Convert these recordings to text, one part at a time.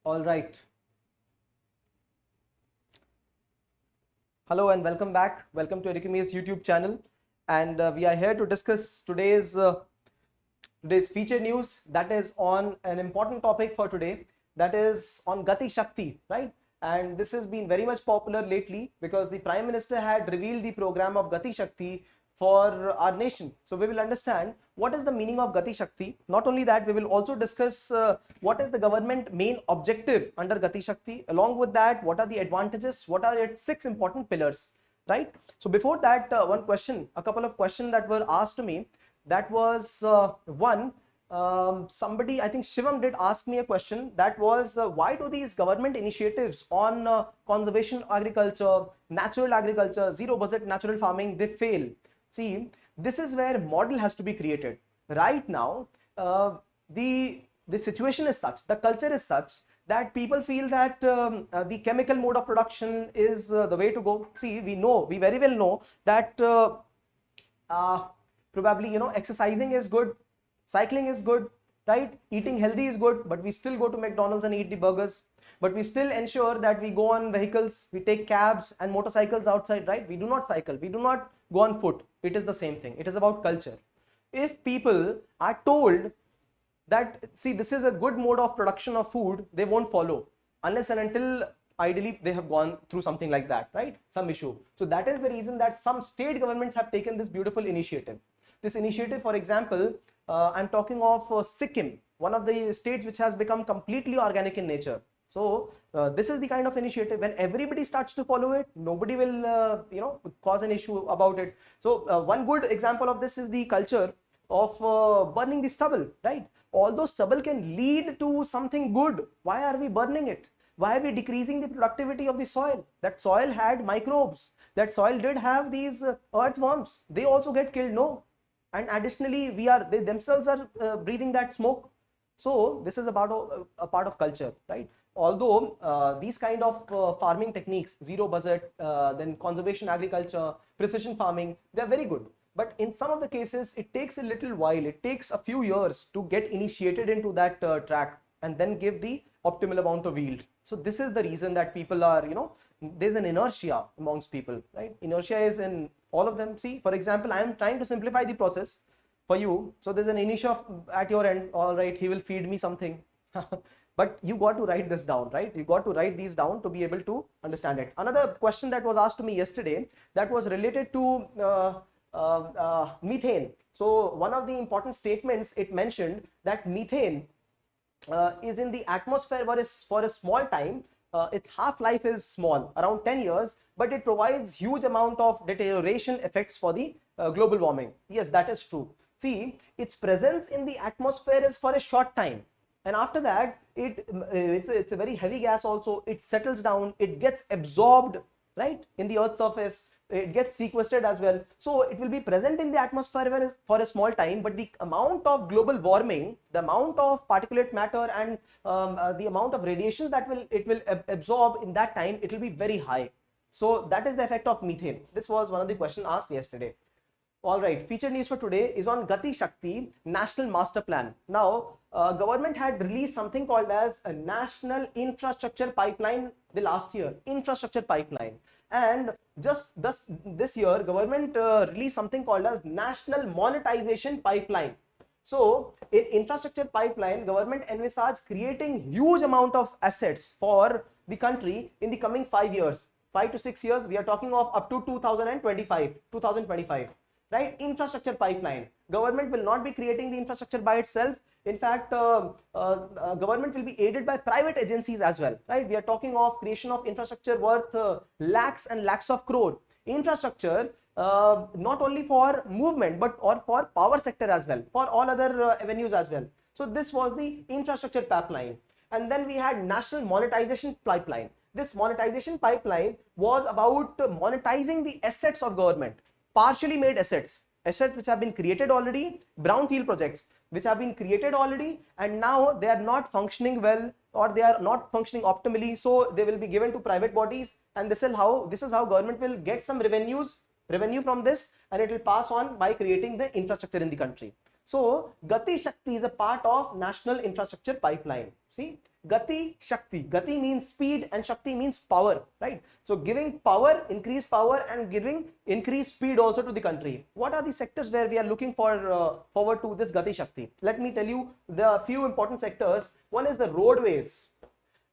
All right. Hello and welcome back. Welcome to Edukemy's YouTube channel. And we are here to discuss today's feature news that is on an important topic for today, that is on Gati Shakti, right? And this has been very much popular lately because the Prime Minister had revealed the program of Gati Shakti for our nation. So we will understand what is the meaning of Gati Shakti. Not only that, we will also discuss what is the government main objective under Gati Shakti. Along with that, what are the advantages, what are its 6 important pillars, right? So before that, a couple of questions that were asked to me. That was somebody, I think Shivam did ask me a question, that was why do these government initiatives on conservation agriculture, natural agriculture, zero budget natural farming, they fail? See, this is where model has to be created. Right now, the situation is such, the culture is such that people feel that the chemical mode of production is the way to go. See, we very well know that probably, exercising is good, cycling is good, right? Eating healthy is good, but we still go to McDonald's and eat the burgers. But we still ensure that we go on vehicles, we take cabs and motorcycles outside, right? We do not cycle, we do not go on foot. It is the same thing. It is about culture. If people are told that, see, this is a good mode of production of food, they won't follow unless and until ideally they have gone through something like that, right? Some issue. So that is the reason that some state governments have taken this beautiful initiative. This initiative, for example, I'm talking of Sikkim, one of the states which has become completely organic in nature. So this is the kind of initiative when everybody starts to follow it, nobody will cause an issue about it. So one good example of this is the culture of burning the stubble, right? Although stubble can lead to something good, why are we burning it? Why are we decreasing the productivity of the soil? That soil had microbes, that soil did have these earthworms, they also get killed, no? And additionally, they themselves are breathing that smoke. So this is about a part of culture, right? Although these kind of farming techniques, zero budget, then conservation agriculture, precision farming, they're very good. But in some of the cases, it takes a little while, it takes a few years to get initiated into that track and then give the optimal amount of yield. So this is the reason that people are, there's an inertia amongst people, right? Inertia is in all of them. See, for example, I am trying to simplify the process for you. So there's an inertia at your end. All right, he will feed me something. But you got to write this down, right? You got to write these down to be able to understand it. Another question that was asked to me yesterday, that was related to methane. So one of the important statements, it mentioned that methane is in the atmosphere for a small time. Its half-life is small, around 10 years, but it provides huge amount of deterioration effects for the global warming. Yes, that is true. See, its presence in the atmosphere is for a short time. And after that, it's a very heavy gas also. It settles down, it gets absorbed, right, in the Earth's surface. It gets sequestered as well. So it will be present in the atmosphere for a small time, but the amount of global warming, the amount of particulate matter and the amount of radiation that it will absorb in that time, it will be very high. So that is the effect of methane. This was one of the questions asked yesterday. All right, feature news for today is on Gati Shakti National Master Plan. Now, government had released something called as a National Infrastructure Pipeline the last year, infrastructure pipeline. And just this year, government released something called as National Monetization Pipeline. So, in infrastructure pipeline, government envisaged creating huge amount of assets for the country in the coming 5 years. 5 to 6 years, we are talking of up to 2025. Right? Infrastructure pipeline. Government will not be creating the infrastructure by itself. In fact, government will be aided by private agencies as well. Right? We are talking of creation of infrastructure worth lakhs and lakhs of crore. Infrastructure not only for movement but or for power sector as well, for all other avenues as well. So this was the infrastructure pipeline. And then we had national monetization pipeline. This monetization pipeline was about monetizing the assets of government. Partially made assets which have been created already, brownfield projects which have been created already, and now they are not functioning well or they are not functioning optimally, so they will be given to private bodies, and this is how government will get some revenue from this, and it will pass on by creating the infrastructure in the country. So Gati Shakti is a part of national infrastructure pipeline. See, Gati Shakti. Gati means speed and Shakti means power, right? So giving power, increased power, and giving increased speed also to the country. What are the sectors where we are looking forward to this Gati Shakti? Let me tell you the few important sectors. One is the roadways.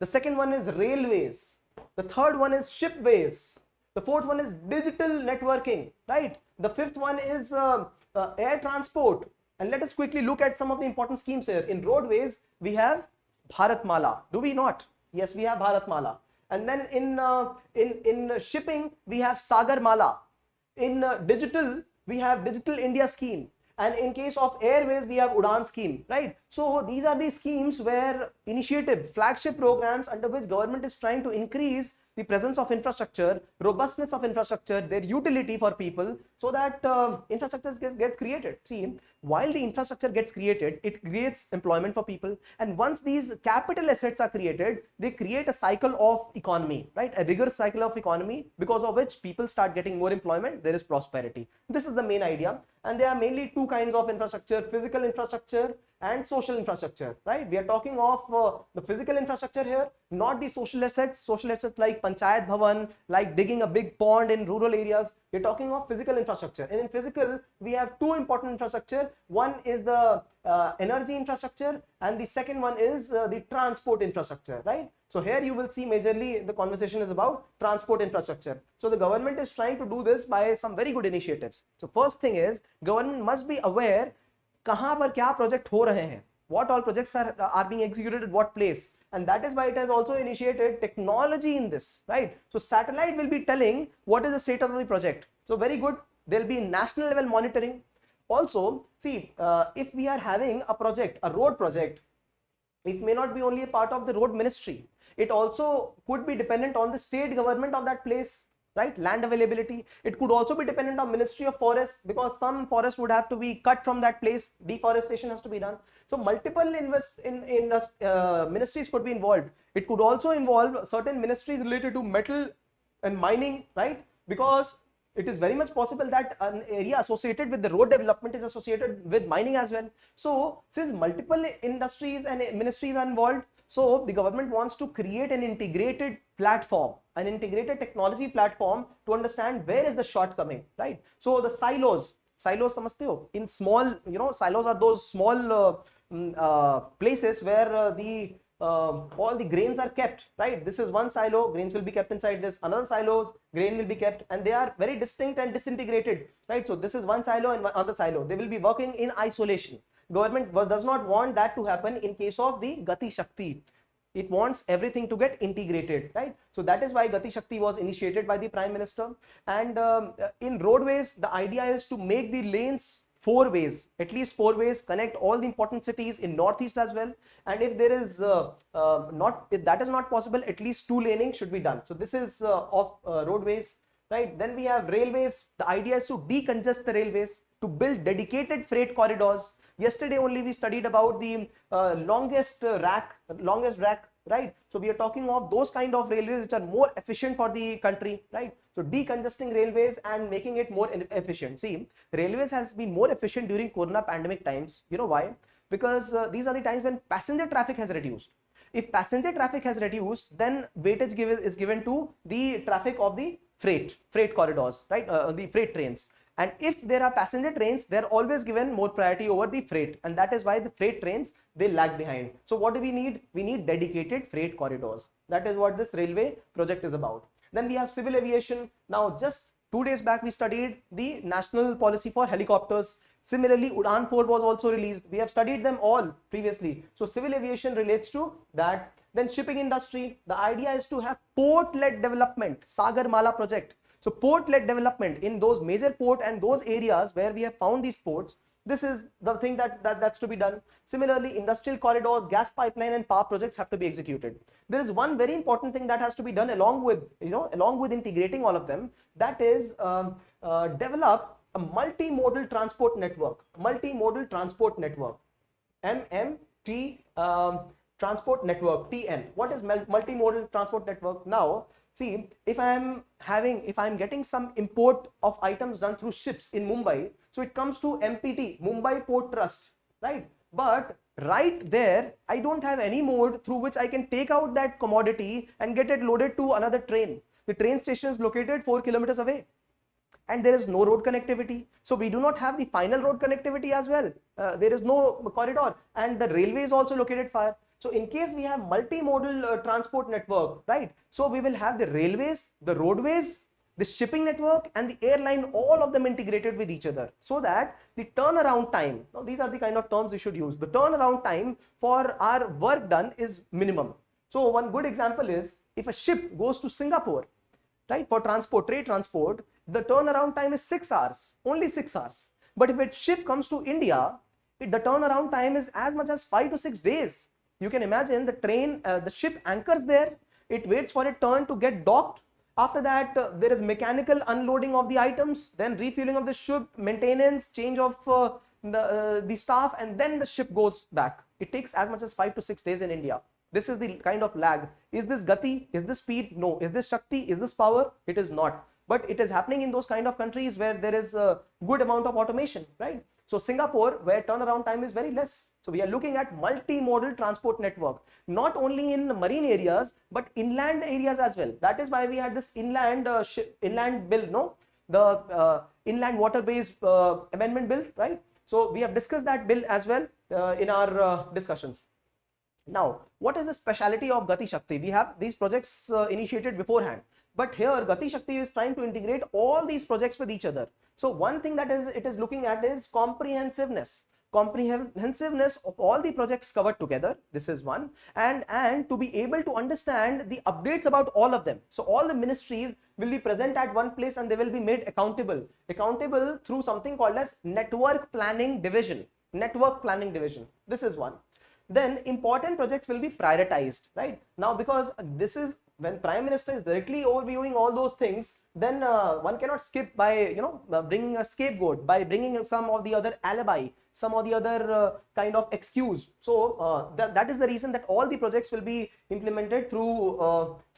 The second one is railways. The third one is shipways. The fourth one is digital networking, right? The fifth one is air transport. And let us quickly look at some of the important schemes here. In roadways, we have Bharatmala. Do we not? Yes, we have Bharatmala. And then in shipping, we have Sagarmala. In digital, we have Digital India scheme. And in case of airways, we have Udan scheme, right? So these are the schemes where initiative, flagship programs under which government is trying to increase the presence of infrastructure, robustness of infrastructure, their utility for people, so that infrastructure gets created. See, while the infrastructure gets created, it creates employment for people. And once these capital assets are created, they create a cycle of economy, right? A rigorous cycle of economy, because of which people start getting more employment, there is prosperity. This is the main idea. And there are mainly two kinds of infrastructure: physical infrastructure and social infrastructure, right? We are talking of the physical infrastructure here, not the social assets like Panchayat Bhavan, like digging a big pond in rural areas. We're talking of physical infrastructure. And in physical, we have two important infrastructure. One is the energy infrastructure, and the second one is the transport infrastructure, right? So here you will see majorly the conversation is about transport infrastructure. So the government is trying to do this by some very good initiatives. So first thing is, government must be aware कहाँ पर क्या project हो रहे हैं, what all projects are being executed at what place, and that is why it has also initiated technology in this, right? So satellite will be telling what is the status of the project. So very good. There will be national level monitoring. Also, see, if we are having a project, a road project, it may not be only a part of the road ministry. It also could be dependent on the state government of that place, right? Land availability. It could also be dependent on Ministry of Forests, because some forests would have to be cut from that place. Deforestation has to be done. So multiple ministries could be involved. It could also involve certain ministries related to metal and mining, right? Because it is very much possible that an area associated with the road development is associated with mining as well. So since multiple industries and ministries are involved, so the government wants to create an integrated platform, an integrated technology platform, to understand where is the shortcoming, right? So the silos samajhte ho? In small, silos are those small places where all the grains are kept, right? This is one silo, grains will be kept inside this. Another silos, grain will be kept, and they are very distinct and disintegrated, right? So this is one silo and one other silo. They will be working in isolation. Government does not want that to happen in case of the Gati Shakti. It wants everything to get integrated, right? So that is why Gati Shakti was initiated by the Prime Minister. And in roadways, the idea is to make the lanes 4 ways, at least 4 ways, connect all the important cities in Northeast as well. And if there is if that is not possible, at least 2 laning should be done. So this is of roadways, right? Then we have railways. The idea is to decongest the railways, to build dedicated freight corridors. Yesterday only we studied about the longest rack, right? So we are talking of those kind of railways which are more efficient for the country, right? So decongesting railways and making it more efficient. See, railways has been more efficient during Corona pandemic times. You know why? Because these are the times when passenger traffic has reduced. If passenger traffic has reduced, then weightage is given to the traffic of the freight corridors, right? The freight trains. And if there are passenger trains, they're always given more priority over the freight. And that is why the freight trains, they lag behind. So what do we need? We need dedicated freight corridors. That is what this railway project is about. Then we have civil aviation. Now, just 2 days back, we studied the national policy for helicopters. Similarly, Udan 4 was also released. We have studied them all previously. So civil aviation relates to that. Then shipping industry. The idea is to have port-led development, Sagarmala project. So port-led development in those major port and those areas where we have found these ports. This is the thing that's to be done. Similarly, industrial corridors, gas pipeline and power projects have to be executed. There is one very important thing that has to be done along with integrating all of them. That is develop a multimodal transport network. Multimodal transport network. MMT transport network, TN. What is multimodal transport network? Now, see, if I'm getting some import of items done through ships in Mumbai, so it comes to MPT, Mumbai Port Trust, right? But right there, I don't have any mode through which I can take out that commodity and get it loaded to another train. The train station is located 4 kilometers away, and there is no road connectivity. So we do not have the final road connectivity as well. There is no corridor, and the railway is also located far. So in case we have multimodal transport network, right? So we will have the railways, the roadways, the shipping network, and the airline, all of them integrated with each other, so that the turnaround time, now these are the kind of terms we should use, the turnaround time for our work done is minimum. So one good example is, if a ship goes to Singapore, right, for transport, trade transport, the turnaround time is 6 hours, only 6 hours. But if a ship comes to India, the turnaround time is as much as 5 to 6 days. You can imagine the ship anchors there, it waits for a turn to get docked. After that, there is mechanical unloading of the items, then refueling of the ship, maintenance, change of the staff, and then the ship goes back. It takes as much as 5 to 6 days in India. This is the kind of lag. Is this Gati? Is this speed? No. Is this Shakti? Is this power? It is not. But it is happening in those kind of countries where there is a good amount of automation, right? So Singapore, where turnaround time is very less. So we are looking at multimodal transport network, not only in marine areas, but inland areas as well. That is why we had this inland bill, no? The inland waterways amendment bill, right? So we have discussed that bill as well in our discussions. Now, what is the speciality of Gati Shakti? We have these projects initiated beforehand, but here Gati Shakti is trying to integrate all these projects with each other. So one thing that it is looking at is comprehensiveness of all the projects covered together. This is one, and to be able to understand the updates about all of them. So all the ministries will be present at one place, and they will be made accountable through something called as network planning division. This is one. Then important projects will be prioritized, right? Now, because this is when Prime Minister is directly overviewing all those things, then one cannot skip by bringing a scapegoat, by bringing some of the other alibi, some of the other kind of excuse. So that is the reason that all the projects will be implemented through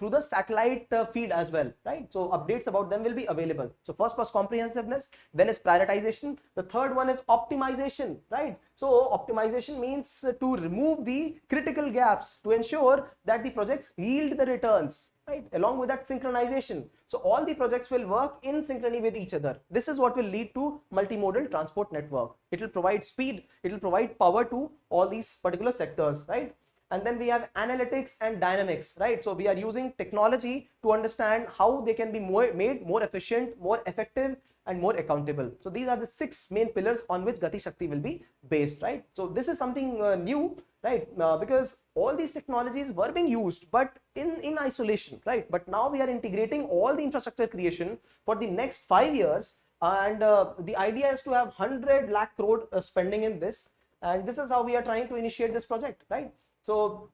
the satellite feed as well, right? So updates about them will be available. So first was comprehensiveness, then is prioritization. The third one is optimization, right? So optimization means to remove the critical gaps to ensure that the projects yield the returns, right? Along with that, synchronization. So all the projects will work in synchrony with each other. This is what will lead to multimodal transport network. It will provide speed, it will provide power to all these particular sectors, right? And then we have analytics and dynamics, right? So we are using technology to understand how they can be made more efficient, more effective, and more accountable. So these are the 6 main pillars on which Gati Shakti will be based, right? So this is something new, right? Because all these technologies were being used, but in isolation, right? But now we are integrating all the infrastructure creation for the next 5 years, and the idea is to have 100 lakh crore spending in this, and this is how we are trying to initiate this project, right? So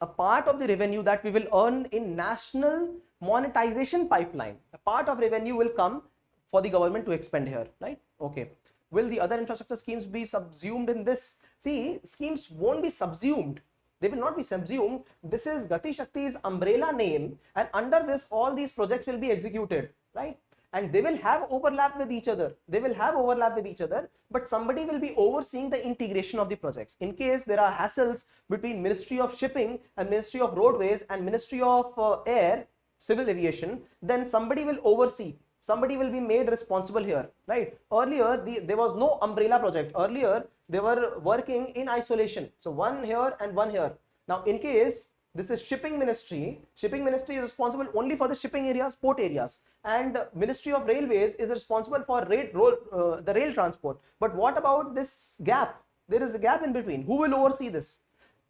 a part of the revenue that we will earn in national monetization pipeline, a part of revenue will come for the government to expend here, right? Okay. Will the other infrastructure schemes be subsumed in this? See, schemes won't be subsumed. They will not be subsumed. This is Gati Shakti's umbrella name, and under this, all these projects will be executed, right? And they will have overlap with each other. But somebody will be overseeing the integration of the projects. In case there are hassles between Ministry of Shipping and Ministry of Roadways and Ministry of Air, Civil Aviation, then somebody will oversee. Somebody will be made responsible here, right? Earlier, there was no umbrella project. Earlier, they were working in isolation. So one here and one here. Now, in case this is Shipping Ministry is responsible only for the shipping areas, port areas, and Ministry of Railways is responsible for the rail transport. But what about this gap? There is a gap in between. Who will oversee this?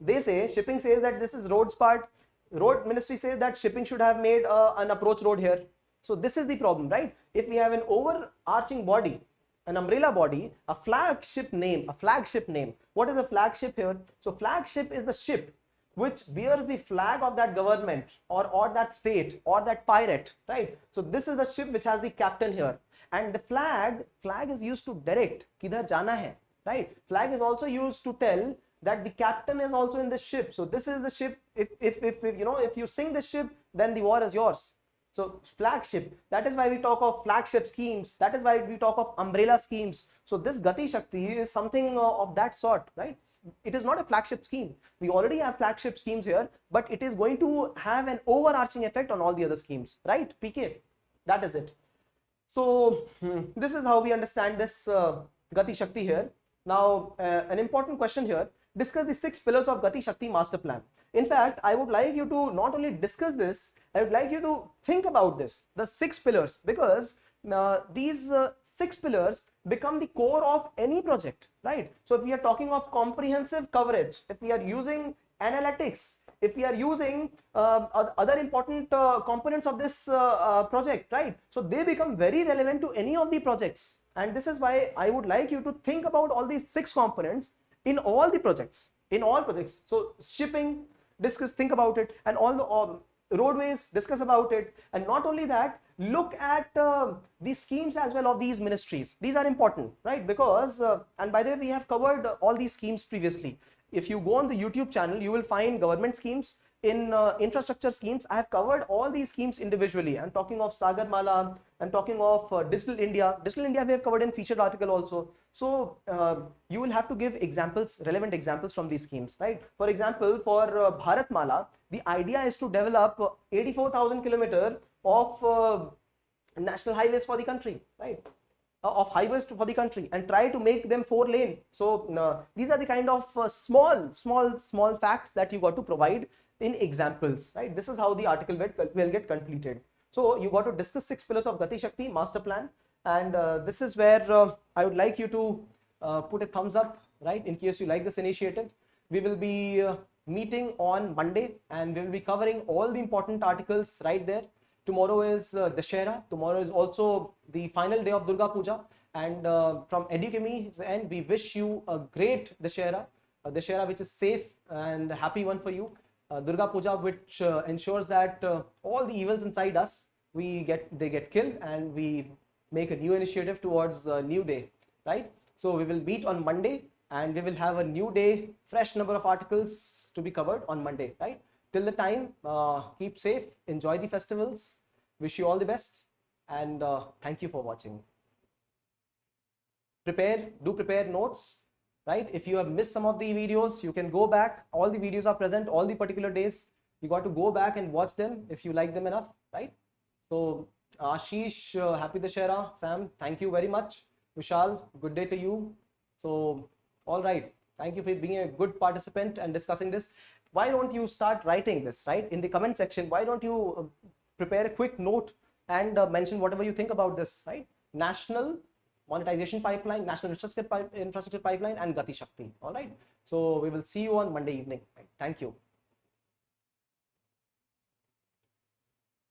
They say, shipping says that this is roads part. Road Ministry says that shipping should have made an approach road here. So this is the problem, right? If we have an overarching body, an umbrella body, a flagship name. What is a flagship here? So flagship is the ship which bears the flag of that government or that state or that pirate, right? So this is the ship which has the captain here, and the flag is used to direct kidhar jana hai, right? Flag is also used to tell that the captain is also in the ship. So this is the ship. If you sink the ship, then the war is yours. So flagship, that is why we talk of flagship schemes. That is why we talk of umbrella schemes. So this Gati Shakti is something of that sort, right? It is not a flagship scheme. We already have flagship schemes here, but it is going to have an overarching effect on all the other schemes, right? PK, that is it. So this is how we understand this Gati Shakti here. Now, an important question here, discuss the 6 pillars of Gati Shakti master plan. In fact, I would like you to not only discuss this, I would like you to think about this, the 6 pillars, because these 6 pillars become the core of any project, right? So if we are talking of comprehensive coverage, if we are using analytics, if we are using other important components of this project, right? So they become very relevant to any of the projects. And this is why I would like you to think about all these 6 components in all the projects, So shipping, think about it, and all the roadways, discuss about it. And not only that, look at the schemes as well of these ministries. These are important, right? Because, and by the way, we have covered all these schemes previously. If you go on the YouTube channel, you will find government schemes. In infrastructure schemes, I have covered all these schemes individually. I'm talking of Sagar Mala, I'm talking of Digital India. Digital India we have covered in featured article also. So you will have to give examples, relevant examples from these schemes, right? For example, for Bharat Mala, the idea is to develop 84,000 kilometers of national highways for the country, right? Of highways for the country, and try to make them 4-lane. So these are the kind of small facts that you got to provide in examples, right? This is how the article will get completed. So you got to discuss 6 pillars of Gati Shakti master plan, and this is where I would like you to put a thumbs up, right, in case you like this initiative. We will be meeting on Monday, and we will be covering all the important articles right there. Tomorrow is Dussehra. Tomorrow is also the final day of Durga Puja, and from Edukemy end, we wish you a great Dussehra, a Dussehra which is safe and happy one for you. Durga Puja, which ensures that all the evils inside us, they get killed, and we make a new initiative towards a new day, right? So we will meet on Monday, and we will have a new day, fresh number of articles to be covered on Monday, right? Till the time, keep safe, enjoy the festivals, wish you all the best, and thank you for watching. Prepare notes, right? If you have missed some of the videos, you can go back. All the videos are present all the particular days. You got to go back and watch them if you like them enough, right? So Ashish, happy Dussehra. Sam, thank you very much. Vishal, good day to you. So all right, thank you for being a good participant and discussing this. Why don't you start writing this, right, in the comment section? Why don't you prepare a quick note and mention whatever you think about this, right? National monetization pipeline, national infrastructure pipeline, and Gati Shakti. All right. So we will see you on Monday evening. Right? Thank you.